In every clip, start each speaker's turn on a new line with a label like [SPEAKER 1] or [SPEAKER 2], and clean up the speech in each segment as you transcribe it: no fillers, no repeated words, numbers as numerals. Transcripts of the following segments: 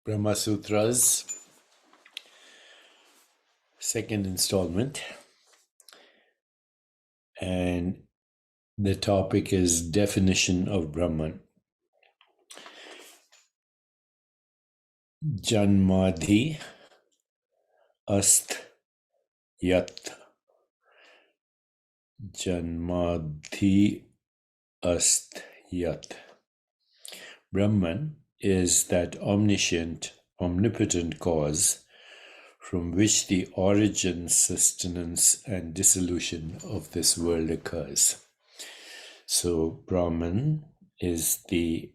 [SPEAKER 1] Brahma Sutras, second installment, and the topic is definition of Brahman. Janmadhi ast yat. Janmadhi ast yat. Brahman is that omniscient, omnipotent cause from which the origin, sustenance, and dissolution of this world occurs. So Brahman is the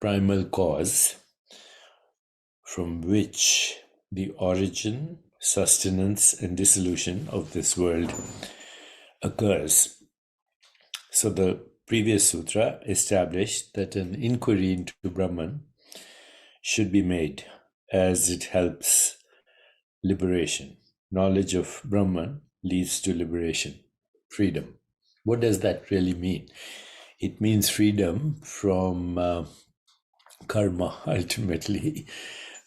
[SPEAKER 1] primal cause from which the origin, sustenance, and dissolution of this world occurs. So the previous sutra established that an inquiry into Brahman should be made as it helps liberation. Knowledge of Brahman leads to liberation, freedom. What does that really mean? It means freedom from karma, ultimately.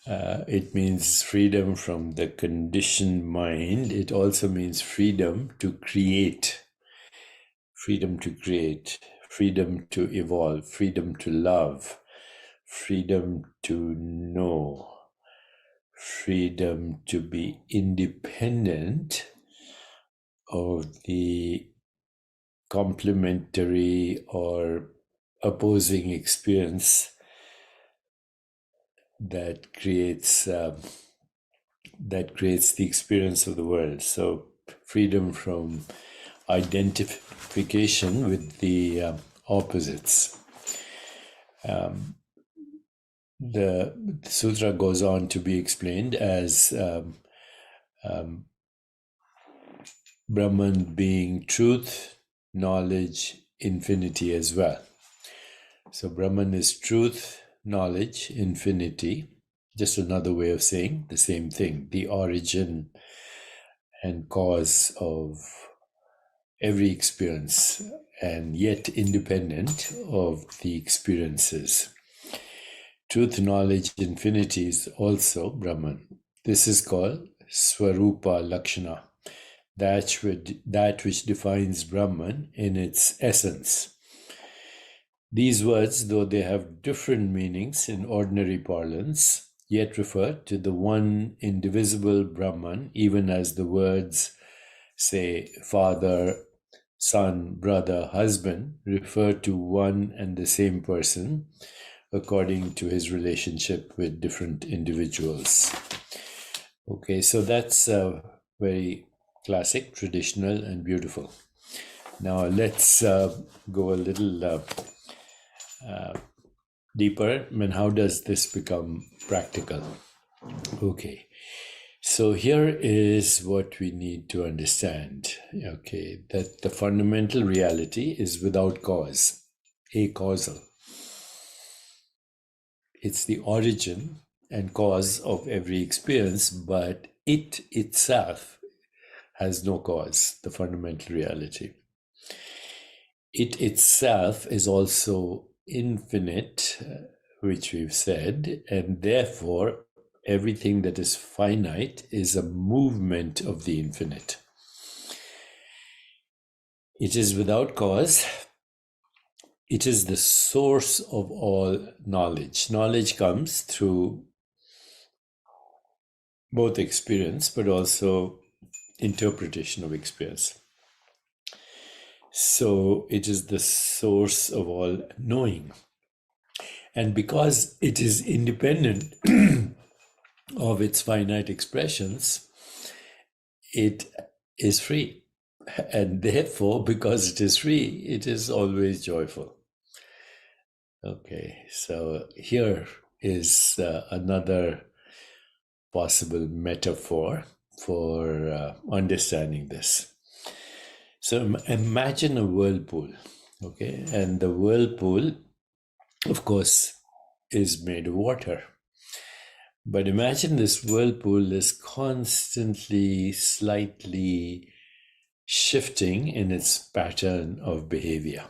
[SPEAKER 1] It means freedom from the conditioned mind. It also means freedom to create, freedom to evolve, freedom to love, freedom to know, freedom to be independent of the complementary or opposing experience that creates the experience of the world. So freedom from identification with the opposites. The sutra goes on to be explained as Brahman being truth, knowledge, infinity as well. So Brahman is truth, knowledge, infinity. Just another way of saying the same thing, the origin and cause of every experience, and yet independent of the experiences. Truth, knowledge, infinity is also Brahman. This is called Swarupa Lakshana, that which defines Brahman in its essence. These words, though they have different meanings in ordinary parlance, yet refer to the one indivisible Brahman, even as the words, say, father, son, brother, husband, refer to one and the same person according to his relationship with different individuals. Okay, so that's very classic, traditional, and beautiful. Now let's go a little deeper. And how does this become practical? Okay, so here is what we need to understand. Okay, that the fundamental reality is without cause, acausal. It's the origin and cause of every experience, but it itself has no cause, the fundamental reality. It itself is also infinite, which we've said, and therefore everything that is finite is a movement of the infinite. It is without cause. It is the source of all knowledge. Knowledge comes through both experience, but also interpretation of experience. So it is the source of all knowing. And because it is independent of its finite expressions, it is free. And therefore, because it is free, it is always joyful. Okay, so here is another possible metaphor for understanding this. So imagine a whirlpool, okay? And the whirlpool, of course, is made of water. But imagine this whirlpool is constantly, slightly shifting in its pattern of behavior.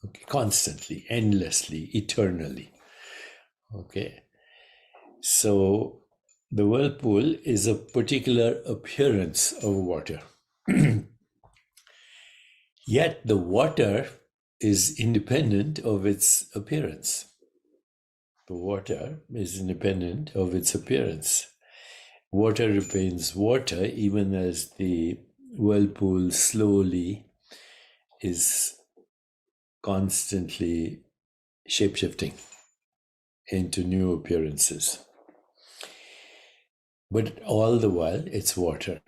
[SPEAKER 1] Okay, constantly, endlessly, eternally. Okay. So the whirlpool is a particular appearance of water. Yet the water is independent of its appearance. The water is independent of its appearance. Water remains water even as the whirlpool slowly is constantly shapeshifting into new appearances. But all the while, it's water.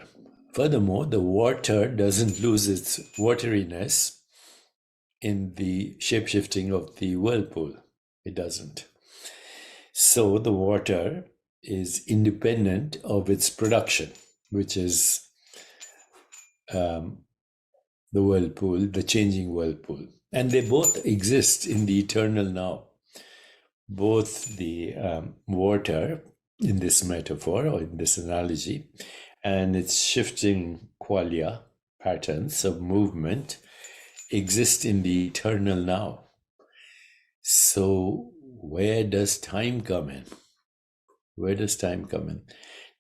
[SPEAKER 1] Furthermore, the water doesn't lose its wateriness in the shapeshifting of the whirlpool. It doesn't. So the water is independent of its production, which is the whirlpool, the changing whirlpool. And they both exist in the eternal now. Both the water in this metaphor or in this analogy and its shifting qualia, patterns of movement, exist in the eternal now. So where does time come in? Where does time come in?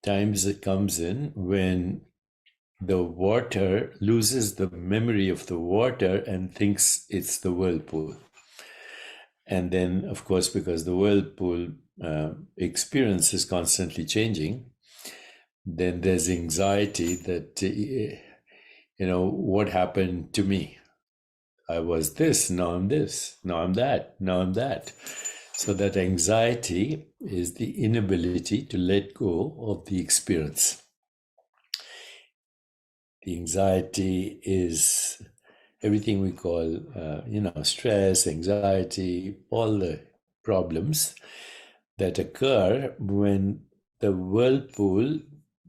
[SPEAKER 1] Time comes in when the water loses the memory of the water and thinks it's the whirlpool. And then, of course, because the whirlpool experience is constantly changing, then there's anxiety that, what happened to me? I was this, now I'm this, now I'm that, now I'm that. So that anxiety is the inability to let go of the experience. The anxiety is everything we call, stress, anxiety, all the problems that occur when the whirlpool,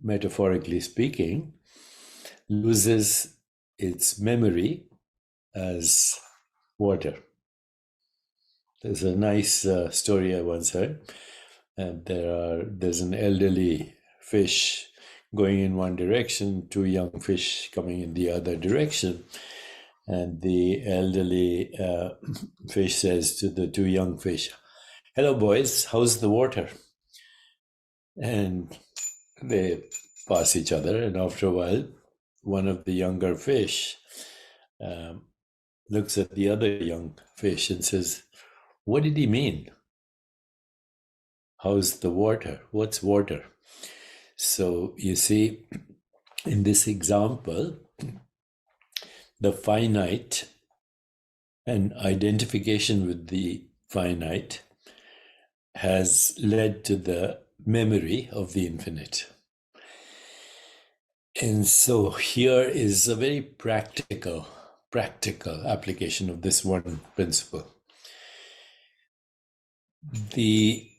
[SPEAKER 1] metaphorically speaking, loses its memory as water. There's a nice story I once heard. And there's an elderly fish going in one direction, two young fish coming in the other direction. And the elderly fish says to the two young fish, "Hello, boys, how's the water?" And they pass each other. And after a while, one of the younger fish looks at the other young fish and says, "What did he mean? How's the water? What's water?" So you see, in this example, the finite and identification with the finite has led to the memory of the infinite. And so here is a very practical application of this one principle. The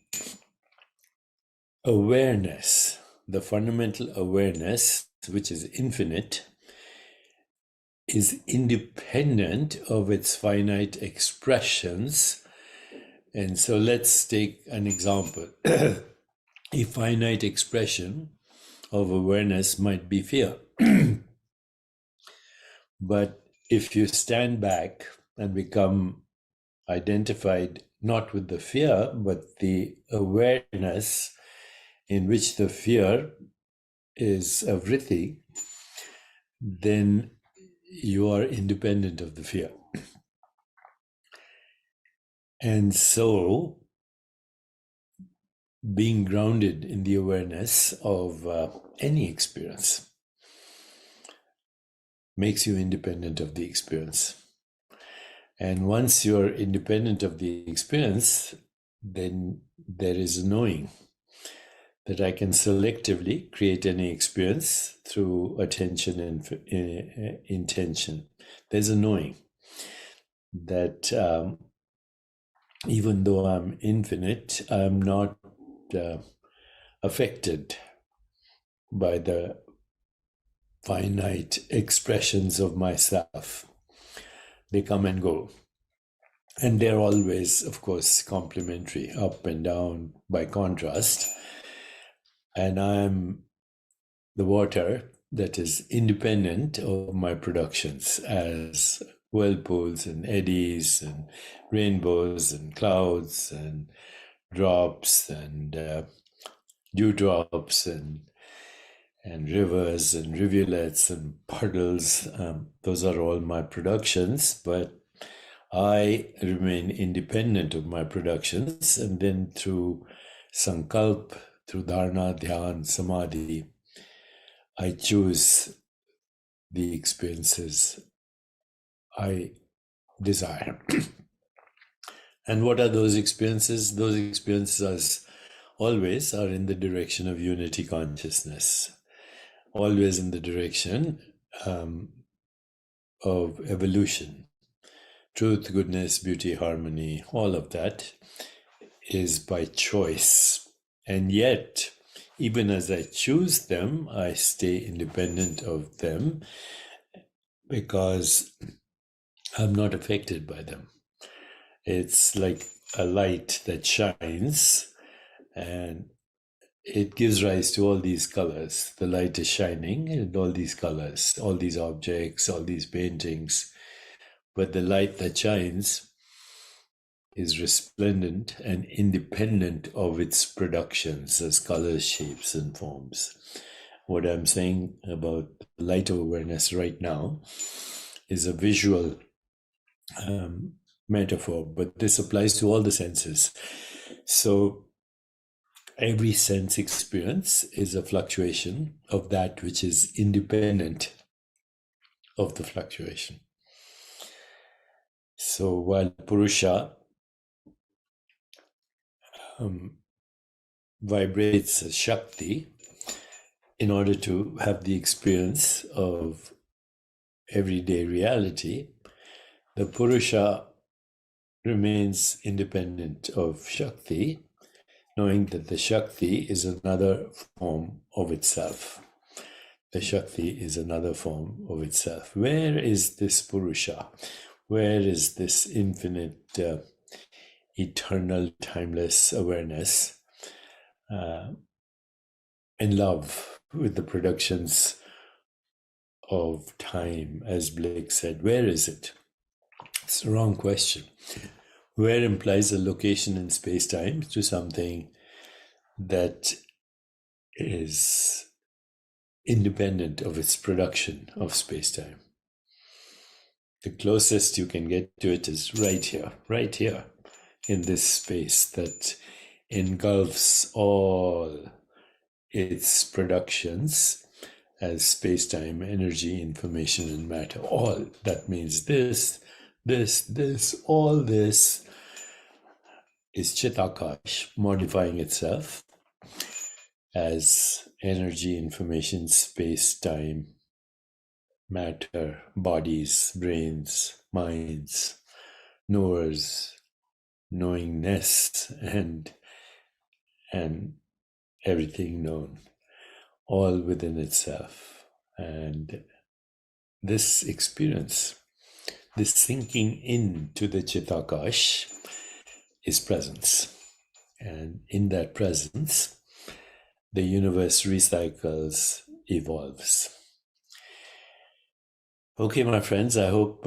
[SPEAKER 1] awareness, the fundamental awareness, which is infinite, is independent of its finite expressions. And so let's take an example. A finite expression of awareness might be fear. But if you stand back and become identified not with the fear, but the awareness in which the fear is a vritti, then you are independent of the fear. And so being grounded in the awareness of any experience makes you independent of the experience. And once you're independent of the experience, then there is a knowing that I can selectively create any experience through attention and intention. There's a knowing that even though I'm infinite, I'm not affected by the finite expressions of myself. They come and go. And they're always, of course, complementary, up and down by contrast. And I'm the water that is independent of my productions as whirlpools and eddies and rainbows and clouds and drops and dewdrops and rivers and rivulets and puddles. Those are all my productions, but I remain independent of my productions. And then through sankalp, through dharana, dhyan, samadhi, I choose the experiences I desire. And what are those experiences? Those experiences, as always, are in the direction of unity consciousness, always in the direction of evolution. Truth, goodness, beauty, harmony, all of that is by choice. And yet, even as I choose them, I stay independent of them because I'm not affected by them. It's like a light that shines and it gives rise to all these colors. The light is shining and all these colors, all these objects, all these paintings. But the light that shines is resplendent and independent of its productions as colors, shapes, and forms. What I'm saying about light of awareness right now is a visual metaphor, but this applies to all the senses. So every sense experience is a fluctuation of that which is independent of the fluctuation. So while Purusha vibrates as Shakti in order to have the experience of everyday reality, the Purusha remains independent of Shakti, knowing that the Shakti is another form of itself. The Shakti is another form of itself. Where is this Purusha? Where is this infinite, eternal, timeless awareness in love with the productions of time, as Blake said? Where is it? It's the wrong question. Where implies a location in space-time to something that is independent of its production of space-time. The closest you can get to it is right here, in this space that engulfs all its productions as space-time, energy, information, and matter. All that means this, all this is Chitakash modifying itself as energy, information, space, time, matter, bodies, brains, minds, knowers, knowingness, and everything known, all within itself. And this experience, this sinking into the Chitakash, is presence. And in that presence, the universe recycles, evolves. Okay, my friends, I hope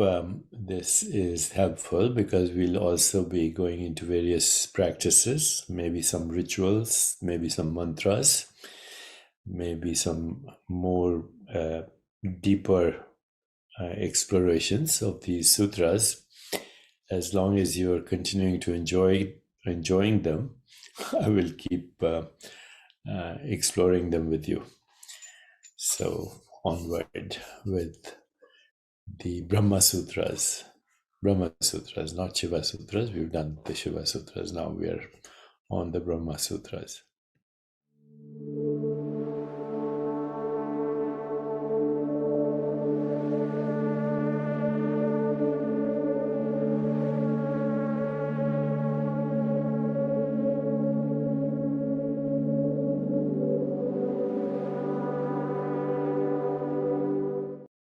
[SPEAKER 1] this is helpful because we'll also be going into various practices, maybe some rituals, maybe some mantras, maybe some more deeper explorations of these sutras. As long as you're continuing to enjoying them, I will keep exploring them with you. So onward with the Brahma Sutras. Brahma Sutras, not Shiva Sutras. We've done the Shiva Sutras. Now we are on the Brahma Sutras.